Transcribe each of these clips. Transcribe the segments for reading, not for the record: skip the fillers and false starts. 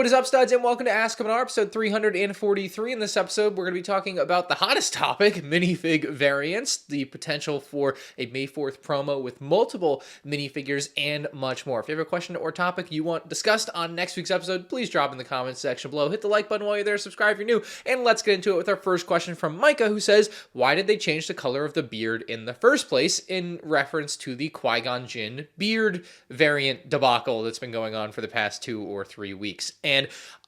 What is up, studs, and welcome to Ask MandR, episode 343. In this episode, we're going to be talking about the hottest topic, minifig variants, the potential for a May 4th promo with multiple minifigures, and much more. If you have a question or topic you want discussed on next week's episode, please drop in the comments section below. Hit the like button while you're there, subscribe if you're new, and let's get into it with our first question from Micah, who says, why did they change the color of the beard in the first place, in reference to the Qui-Gon Jinn beard variant debacle that's been going on for the past 2 or 3 weeks? And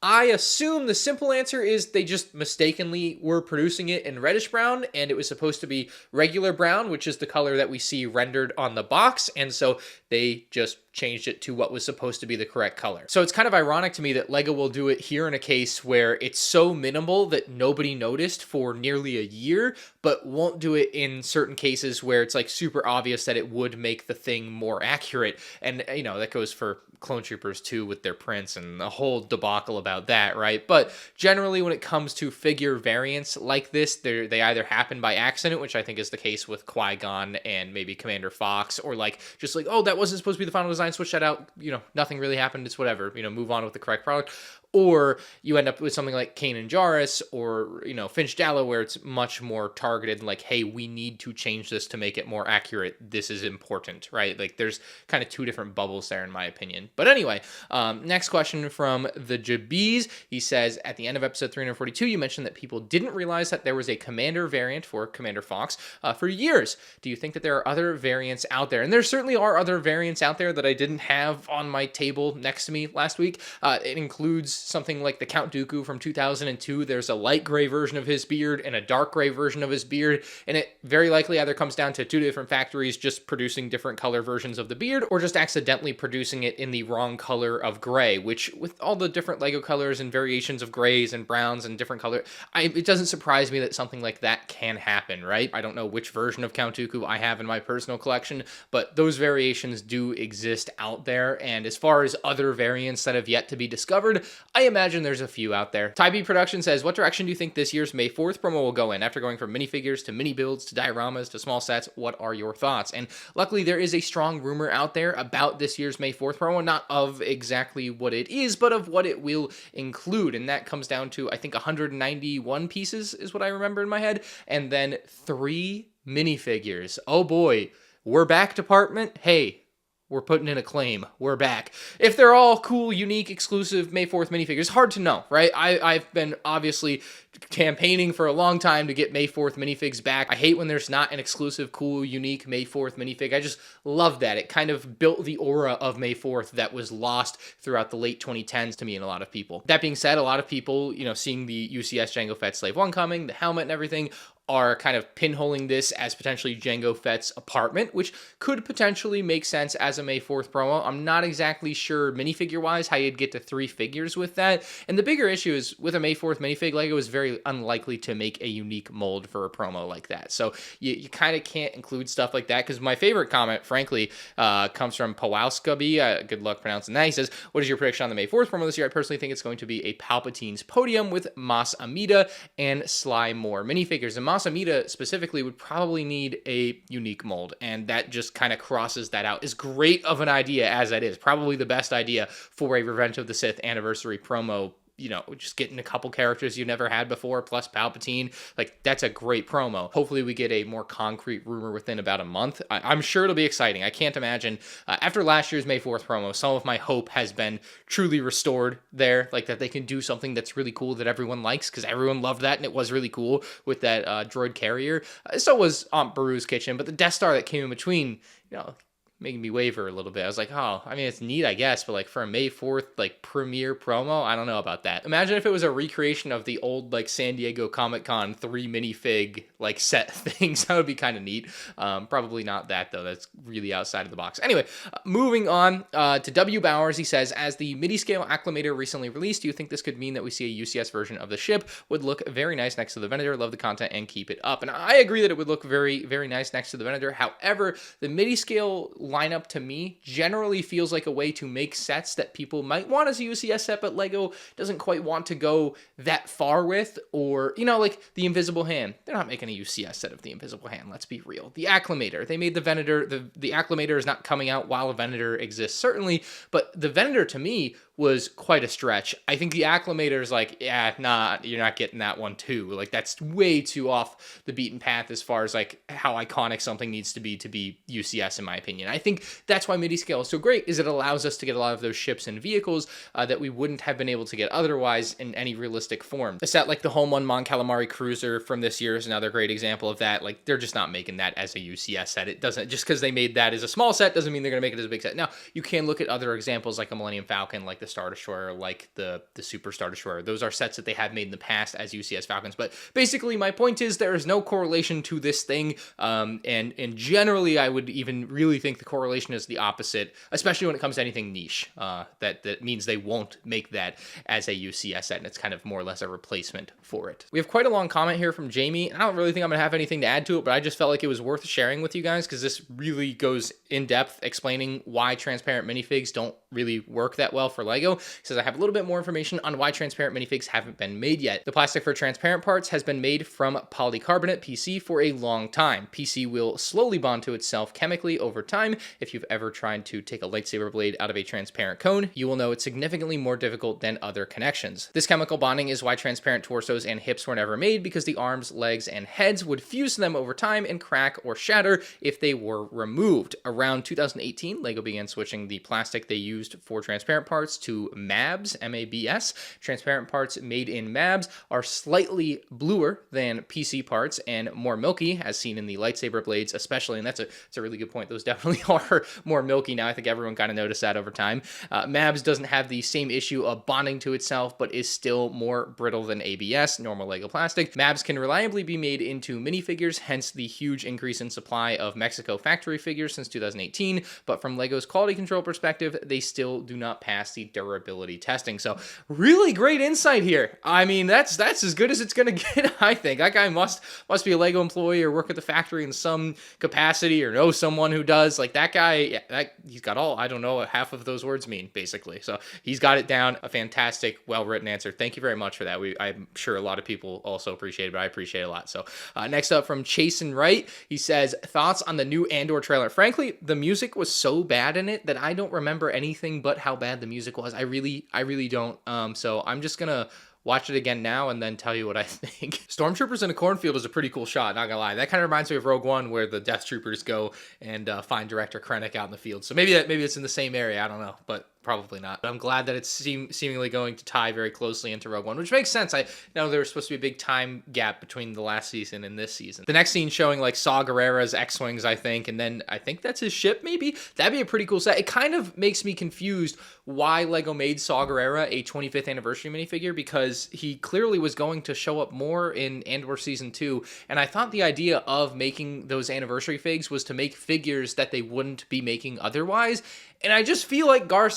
I assume the simple answer is they just mistakenly were producing it in reddish brown, and it was supposed to be regular brown, which is the color that we see rendered on the box, and so they just changed it to what was supposed to be the correct color. So it's kind of ironic to me that LEGO will do it here in a case where it's so minimal that nobody noticed for nearly a year, but won't do it in certain cases where it's like super obvious that it would make the thing more accurate. And, you know, that goes for Clone Troopers too with their prints and the whole debacle about that, right? But generally when it comes to figure variants like this, they either happen by accident, which I think is the case with Qui-Gon and maybe Commander Fox, or like just like, oh, that wasn't supposed to be the final design, switch that out, you know, nothing really happened, it's whatever, you know, move on with the correct product. Or you end up with something like Kanan Jarrus or, you know, Finch Dallow, where it's much more targeted, like, hey, we need to change this to make it more accurate. This is important, right? Like, there's kind of two different bubbles there, in my opinion. But anyway, next question from the Jabees. He says, at the end of episode 342, you mentioned that people didn't realize that there was a Commander variant for Commander Fox for years. Do you think that there are other variants out there? And there certainly are other variants out there that I didn't have on my table next to me last week. It includes something like the Count Dooku from 2002. There's a light gray version of his beard and a dark gray version of his beard, and it very likely either comes down to two different factories just producing different color versions of the beard, or just accidentally producing it in the wrong color of gray, which with all the different LEGO colors and variations of grays and browns and different color, it doesn't surprise me that something like that can happen, right? I don't know which version of Count Dooku I have in my personal collection, but those variations do exist out there, and as far as other variants that have yet to be discovered, I imagine there's a few out there. Ty B Production says, what direction do you think this year's May 4th promo will go in? After going from minifigures to mini builds to dioramas to small sets, what are your thoughts? And luckily there is a strong rumor out there about this year's May 4th promo, not of exactly what it is, but of what it will include. And that comes down to, I think, 191 pieces is what I remember in my head, and then 3 minifigures. Oh boy, we're back, department. Hey, we're putting in a claim. We're back. If they're all cool, unique, exclusive May 4th minifigures, hard to know, right? I've been obviously campaigning for a long time to get May 4th minifigs back. I hate when there's not an exclusive, cool, unique May 4th minifig. I just love that. It kind of built the aura of May 4th that was lost throughout the late 2010s to me and a lot of people. That being said, a lot of people, you know, seeing the UCS Jango Fett Slave 1 coming, the helmet and everything, are kind of pinholing this as potentially Jango Fett's apartment, which could potentially make sense as a May 4th promo. I'm not exactly sure minifigure-wise how you'd get to 3 figures with that. And the bigger issue is with a May 4th minifig, LEGO is very unlikely to make a unique mold for a promo like that. So you kind of can't include stuff like that, because my favorite comment, frankly, comes from Pawowskaby. Good luck pronouncing that. He says, what is your prediction on the May 4th promo this year? I personally think it's going to be a Palpatine's podium with Mas Amida and Sly Moore minifigures. And Mas Amida specifically would probably need a unique mold, and that just kind of crosses that out. As great of an idea as that is, probably the best idea for a Revenge of the Sith anniversary promo, you know, just getting a couple characters you never had before, plus Palpatine, like, that's a great promo. Hopefully we get a more concrete rumor within about a month. I'm sure it'll be exciting. I can't imagine, after last year's May 4th promo, some of my hope has been truly restored there, like that they can do something that's really cool that everyone likes, because everyone loved that, and it was really cool with that droid carrier. So was Aunt Beru's kitchen, but the Death Star that came in between, you know, making me waver a little bit. I was like, oh, I mean, it's neat, I guess, but like for a May 4th, like, premiere promo, I don't know about that. Imagine if it was a recreation of the old, like, San Diego Comic-Con 3 minifig, like, set things. That would be kind of neat. Probably not that, though. That's really outside of the box. Anyway, moving on to W. Bowers. He says, as the midi-scale acclimator recently released, do you think this could mean that we see a UCS version of the ship? Would look very nice next to the Venator. Love the content and keep it up. And I agree that it would look very, very nice next to the Venator. However, the midi-scale lineup to me generally feels like a way to make sets that people might want as a UCS set, but LEGO doesn't quite want to go that far with, or, you know, like the Invisible Hand. They're not making a UCS set of the Invisible Hand, let's be real. The Acclimator, they made the Venator, the Acclimator is not coming out while a Venator exists, certainly, but the Venator to me was quite a stretch. I think the acclimator's like, yeah, nah, you're not getting that one too. Like, that's way too off the beaten path as far as like how iconic something needs to be UCS, in my opinion. I think that's why MIDI scale is so great, is it allows us to get a lot of those ships and vehicles that we wouldn't have been able to get otherwise in any realistic form. A set like the Home One Mon Calamari Cruiser from this year is another great example of that. Like, they're just not making that as a UCS set. It doesn't, just because they made that as a small set doesn't mean they're going to make it as a big set. Now, you can look at other examples like a Millennium Falcon, like the Star Destroyer, like the Super Star Destroyer. Those are sets that they have made in the past as UCS Falcons. But basically, my point is there is no correlation to this thing. And generally, I would even really think the correlation is the opposite, especially when it comes to anything niche. That means they won't make that as a UCS set, and it's kind of more or less a replacement for it. We have quite a long comment here from Jamie. I don't really think I'm going to have anything to add to it, but I just felt like it was worth sharing with you guys because this really goes in depth explaining why transparent minifigs don't really work that well for LEGO. He says, I have a little bit more information on why transparent minifigs haven't been made yet. The plastic for transparent parts has been made from polycarbonate PC for a long time. PC will slowly bond to itself chemically over time. If you've ever tried to take a lightsaber blade out of a transparent cone, you will know it's significantly more difficult than other connections. This chemical bonding is why transparent torsos and hips were never made, because the arms, legs, and heads would fuse to them over time and crack or shatter if they were removed. Around 2018, LEGO began switching the plastic they used for transparent parts to MABS, M-A-B-S. Transparent parts made in MABS are slightly bluer than PC parts and more milky, as seen in the lightsaber blades especially, and that's a really good point. Those definitely are more milky now. I think everyone kind of noticed that over time. MABS doesn't have the same issue of bonding to itself, but is still more brittle than ABS, normal LEGO plastic. MABS can reliably be made into minifigures, hence the huge increase in supply of Mexico factory figures since 2018, but from LEGO's quality control perspective, they still do not pass the durability testing. So really great insight here. I mean, that's as good as it's gonna get, I think. That guy must be a LEGO employee or work at the factory in some capacity or know someone who does. Like, that guy, he's got all, I don't know what half of those words mean, basically. So he's got it down. A fantastic, well-written answer. Thank you very much for that. I'm sure a lot of people also appreciate it, but I appreciate it a lot. So next up from Chasen Wright, he says, thoughts on the new MandR trailer. Frankly, the music was so bad in it that I don't remember anything but how bad the music was. I really don't. So I'm just gonna watch it again now and then tell you what I think. Stormtroopers in a cornfield is a pretty cool shot, not gonna lie. That kind of reminds me of Rogue One, where the Death Troopers go and find Director Krennic out in the field. So maybe it's in the same area, I don't know, but probably not. But I'm glad that it's seemingly going to tie very closely into Rogue One, which makes sense. I know there was supposed to be a big time gap between the last season and this season. The next scene showing like Saw Gerrera's X-Wings, I think, and then I think that's his ship, maybe? That'd be a pretty cool set. It kind of makes me confused why LEGO made Saw Gerrera a 25th anniversary minifigure, because he clearly was going to show up more in Andor Season 2, and I thought the idea of making those anniversary figs was to make figures that they wouldn't be making otherwise. And I just feel like Saw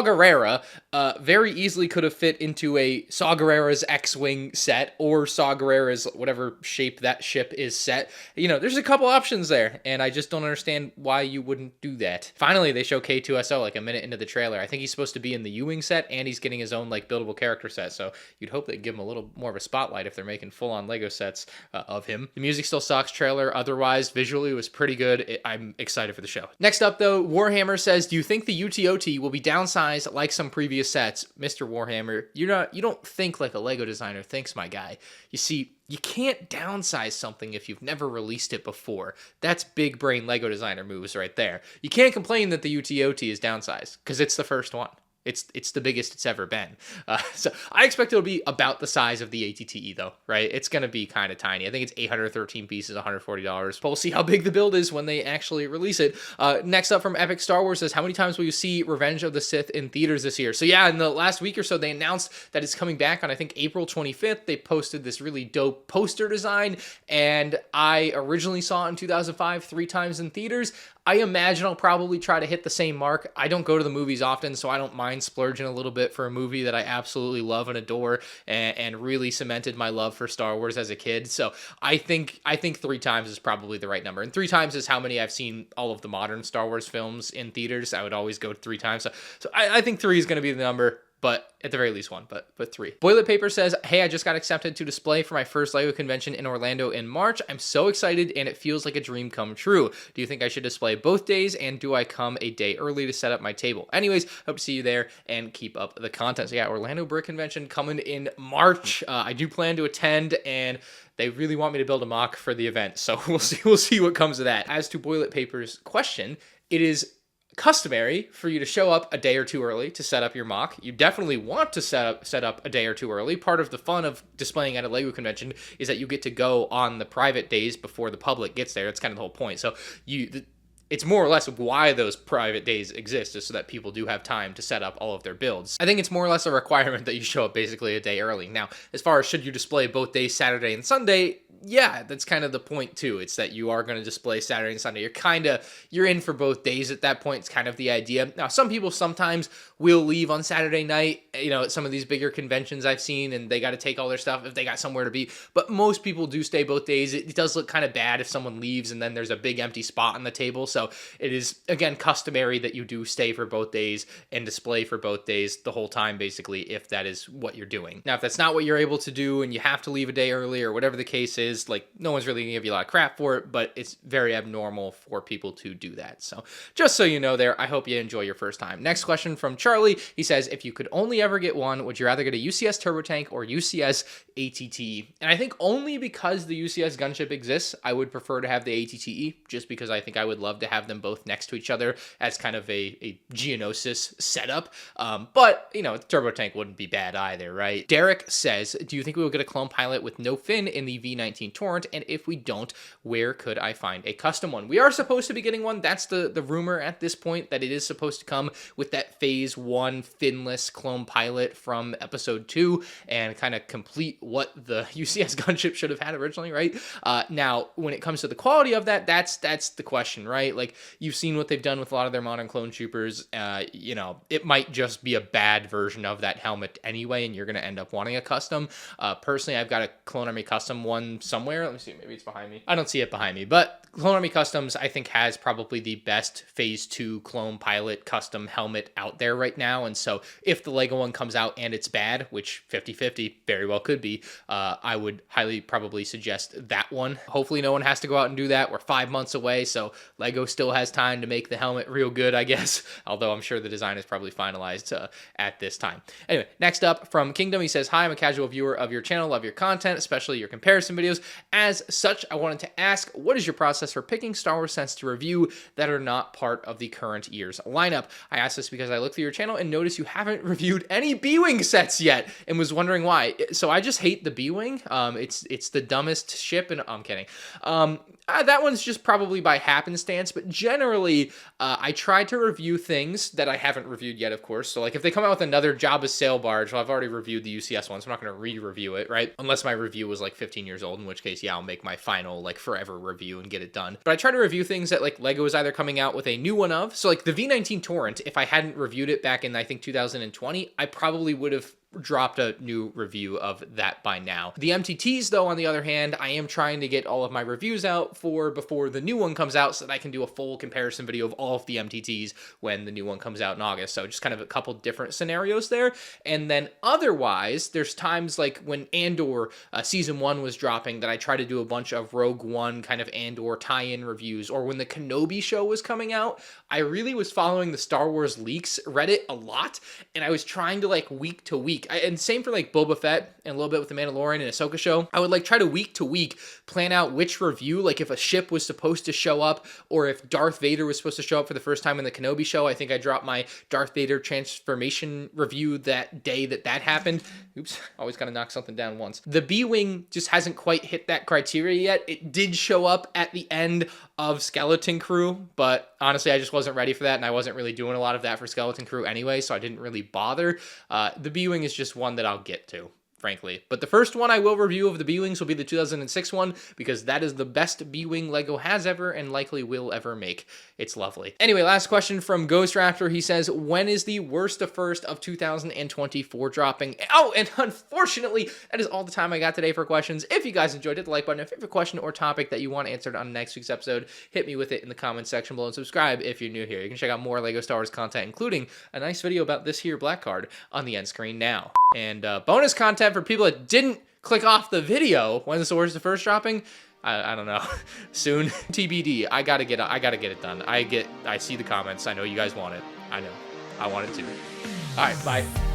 Gerrera very easily could have fit into a Saw Gerrera's X-Wing set, or Saw Gerrera's whatever shape that ship is set. You know, there's a couple options there, and I just don't understand why you wouldn't do that. Finally, they show K2SO like a minute into the trailer. I think he's supposed to be in the U-Wing set, and he's getting his own like buildable character set, so you'd hope they'd give him a little more of a spotlight if they're making full-on LEGO sets of him. The music still sucks. Trailer otherwise, visually, was pretty good. I'm excited for the show. Next up, though, Warhammer says, do you think the UTOT will be downsized like some previous sets? Mr. Warhammer, you don't think like a LEGO designer thinks, my guy. You see, you can't downsize something if you've never released it before. That's big brain LEGO designer moves right there. You can't complain that the UTOT is downsized, because it's the first one. It's the biggest it's ever been. So I expect it'll be about the size of the ATTE, though, right? It's going to be kind of tiny. I think it's 813 pieces, $140. But we'll see how big the build is when they actually release it. Next up from Epic Star Wars says, how many times will you see Revenge of the Sith in theaters this year? So yeah, in the last week or so, they announced that it's coming back on, I think, April 25th. They posted this really dope poster design, and I originally saw it in 2005 3 times in theaters. I imagine I'll probably try to hit the same mark. I don't go to the movies often, so I don't mind splurging a little bit for a movie that I absolutely love and adore, and really cemented my love for Star Wars as a kid. So I think 3 times is probably the right number. And 3 times is how many I've seen all of the modern Star Wars films in theaters. I would always go 3 times. So I think 3 is going to be the number. but at the very least one, but 3. Boilet Paper says, hey, I just got accepted to display for my first LEGO convention in Orlando in March. I'm so excited and it feels like a dream come true. Do you think I should display both days, and do I come a day early to set up my table? Anyways, hope to see you there and keep up the content. So yeah, Orlando Brick Convention coming in March. I do plan to attend, and they really want me to build a mock for the event, so we'll see what comes of that. As to Boilet Paper's question, it is customary for you to show up a day or two early to set up your mock. You definitely want to set up a day or two early. Part of the fun of displaying at a LEGO convention is that you get to go on the private days before the public gets there. That's kind of the whole point. So it's more or less why those private days exist, is so that people do have time to set up all of their builds. I think it's more or less a requirement that you show up basically a day early. Now, as far as should you display both days, Saturday and Sunday, yeah, that's kind of the point too. It's that you are going to display Saturday and Sunday. You're in for both days at that point. It's kind of the idea. Now, some people sometimes will leave on Saturday night, at some of these bigger conventions I've seen, and they got to take all their stuff if they got somewhere to be. But most people do stay both days. It does look kind of bad if someone leaves and then there's a big empty spot on the table. So it is, again, customary that you do stay for both days and display for both days the whole time, basically, if that is what you're doing. Now, if that's not what you're able to do and you have to leave a day early or whatever the case is, no one's really gonna give you a lot of crap for it, but it's very abnormal for people to do that. So just so you know there, I hope you enjoy your first time. Next question from Charlie. He says, if you could only ever get one, would you rather get a UCS Turbo Tank or UCS ATTE? And I think only because the UCS gunship exists, I would prefer to have the ATTE, just because I think I would love to have them both next to each other as kind of a Geonosis setup. But, Turbo Tank wouldn't be bad either, right? Derek says, do you think we will get a clone pilot with no fin in the V19 Torrent? And if we don't, where could I find a custom one? We are supposed to be getting one. That's the rumor at this point, that it is supposed to come with that Phase 1 finless clone pilot from Episode 2 and kind of complete what the UCS gunship should have had originally, right? Now, when it comes to the quality of that's the question, right? You've seen what they've done with a lot of their modern clone troopers. It might just be a bad version of that helmet anyway, and you're going to end up wanting a custom. Personally, I've got a Clone Army custom one somewhere. Let me see, maybe it's behind me. I don't see it behind me, but Clone Army Customs, I think, has probably the best Phase 2 clone pilot custom helmet out there right now. And so if the LEGO one comes out and it's bad, which 50-50 very well could be, I would highly probably suggest that one. Hopefully no one has to go out and do that. We're 5 months away, so LEGO still has time to make the helmet real good, I guess. Although I'm sure the design is probably finalized at this time. Anyway, next up from Kingdom, he says, hi, I'm a casual viewer of your channel, love your content, especially your comparison videos. As such, I wanted to ask, what is your process for picking Star Wars sets to review that are not part of the current year's lineup? I asked this because I looked through your channel and noticed you haven't reviewed any B-Wing sets yet and was wondering why. So I just hate the B-Wing. It's the dumbest ship, and I'm kidding. That one's just probably by happenstance, but generally, I try to review things that I haven't reviewed yet, of course. So, if they come out with another Jabba's sail barge, well, I've already reviewed the UCS one, so I'm not going to re-review it, right? Unless my review was, 15 years old, in which case, yeah, I'll make my final, forever review and get it done. But I try to review things that, LEGO is either coming out with a new one of. So, the V19 Torrent, if I hadn't reviewed it back in, I think, 2020, I probably would have dropped a new review of that by now. The MTTs, though, on the other hand, I am trying to get all of my reviews out for before the new one comes out so that I can do a full comparison video of all of the MTTs when the new one comes out in August. So just kind of a couple different scenarios there. And then otherwise, there's times like when Andor Season 1 was dropping that I try to do a bunch of Rogue One kind of Andor tie-in reviews, or when the Kenobi show was coming out, I really was following the Star Wars Leaks Reddit a lot, and I was trying to week to week. And same for Boba Fett and a little bit with the Mandalorian and Ahsoka show. I would try to week plan out which review, if a ship was supposed to show up, or if Darth Vader was supposed to show up for the first time in the Kenobi show. I think I dropped my Darth Vader transformation review that day that happened. Oops, always gotta knock something down once. The B-Wing just hasn't quite hit that criteria yet. It did show up at the end of Skeleton Crew, but honestly, I just wasn't ready for that, and I wasn't really doing a lot of that for Skeleton Crew anyway, so I didn't really bother. The B-Wing is just one that I'll get to. frankly. But the first one I will review of the B-Wings will be the 2006 one, because that is the best B-Wing LEGO has ever and likely will ever make. It's lovely. Anyway, last question from Ghost Raptor. He says, when is the worst to first of 2024 dropping? Oh, and unfortunately, that is all the time I got today for questions. If you guys enjoyed it, the like button. If you have a question or topic that you want answered on next week's episode, hit me with it in the comments section below, and subscribe if you're new here. You can check out more LEGO Star Wars content, including a nice video about this here black card on the end screen now. And bonus content for people that didn't click off the video. When's the worst to first dropping? I don't know. Soon. TBD. I gotta get it done. I see the comments. I know you guys want it. I know. I want it too. All right, bye.